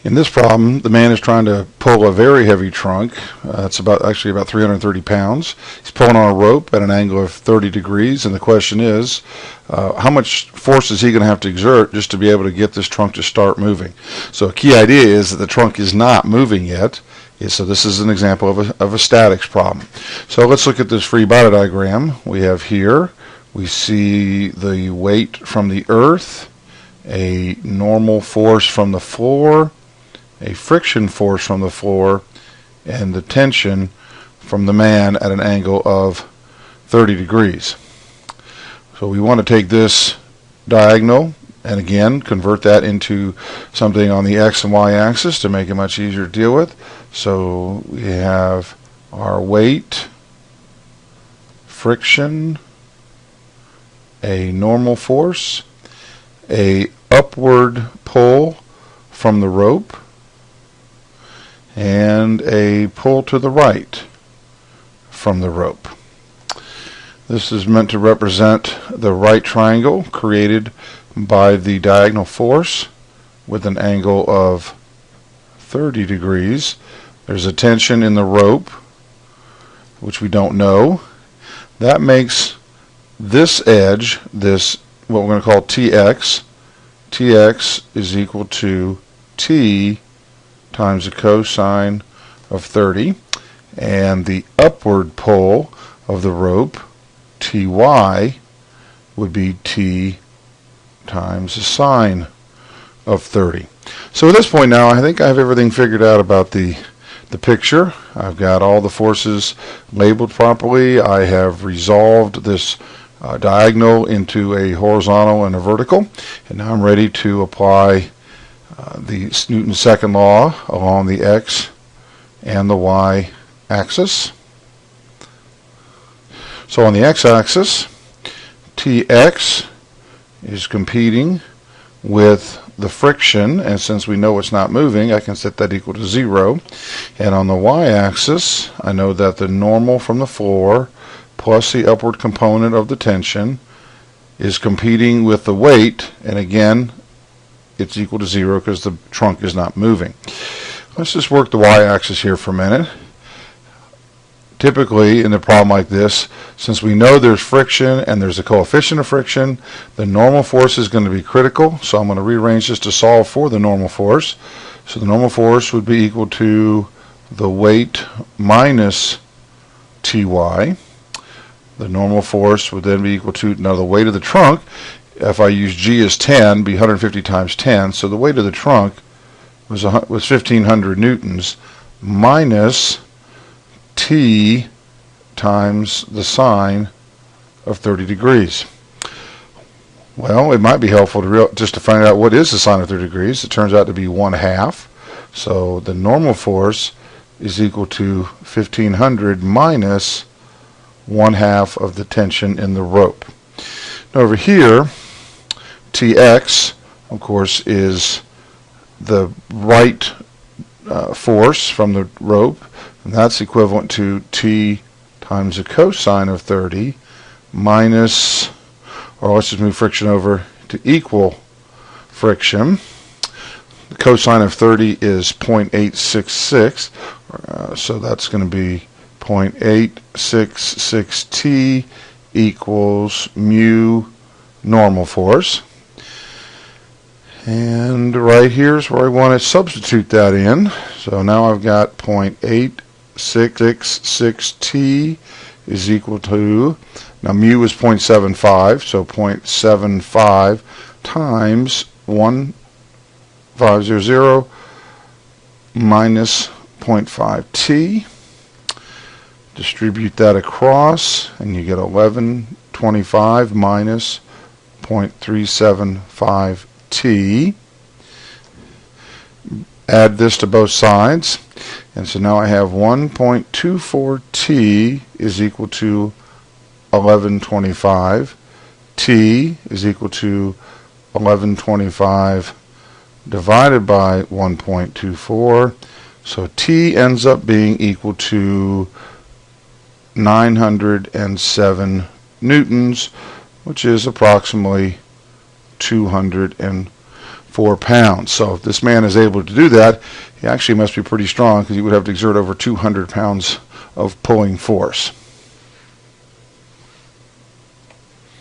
In this problem, the man is trying to pull a very heavy trunk. It's actually about 330 pounds. He's pulling on a rope at an angle of 30 degrees, and the question is, how much force is he going to have to exert just to be able to get this trunk to start moving? So a key idea is that the trunk is not moving yet. So this is an example of a statics problem. So let's look at this free body diagram. We have here, we see the weight from the earth, a normal force from the floor, a friction force from the floor, and the tension from the man at an angle of 30 degrees. So we want to take this diagonal and again convert that into something on the x and y axis to make it much easier to deal with. So we have our weight, friction, a normal force, a upward pull from the rope, and a pull to the right from the rope. This is meant to represent the right triangle created by the diagonal force with an angle of 30 degrees. There's a tension in the rope, which we don't know. That makes this edge, this what we're going to call Tx. Tx is equal to T times the cosine of 30, and the upward pull of the rope, Ty, would be T times the sine of 30. So at this point now, I think I have everything figured out about the picture. I've got all the forces labeled properly. I have resolved this diagonal into a horizontal and a vertical, and now I'm ready to apply the Newton's second law along the x and the y axis. So on the x-axis, Tx is competing with the friction, and since we know it's not moving, I can set that equal to 0. And on the y-axis, I know that the normal from the floor plus the upward component of the tension is competing with the weight, and again, it's equal to 0 because the trunk is not moving. Let's just work the y-axis here for a minute. Typically, in a problem like this, since we know there's friction and there's a coefficient of friction, the normal force is going to be critical. So I'm going to rearrange this to solve for the normal force. So the normal force would be equal to the weight minus Ty. The normal force would then be equal to, now the weight of the trunk, if I use G as 10, be 150 times 10. So the weight of the trunk was 1,500 newtons minus T times the sine of 30 degrees. Well, it might be helpful to just to find out what is the sine of 30 degrees. It turns out to be 1/2. So the normal force is equal to 1,500 minus 1/2 of the tension in the rope. Now over here, Tx, of course, is the right force from the rope, and that's equivalent to T times the cosine of 30 minus, or let's just move friction over to equal friction. The cosine of 30 is 0.866, so that's going to be 0.866 T equals mu normal force. And right here is where I want to substitute that in. So now I've got 0.866 T is equal to, now mu is 0.75, so 0.75 times 1,500 minus 0.5 T. Distribute that across, and you get 1125 minus 0.375 T. Add this to both sides, and so now I have 1.24 T is equal to 1125. T is equal to 1125 divided by 1.24. So T ends up being equal to 907 newtons, which is approximately 240 4 pounds. So if this man is able to do that, he actually must be pretty strong, because he would have to exert over 200 pounds of pulling force.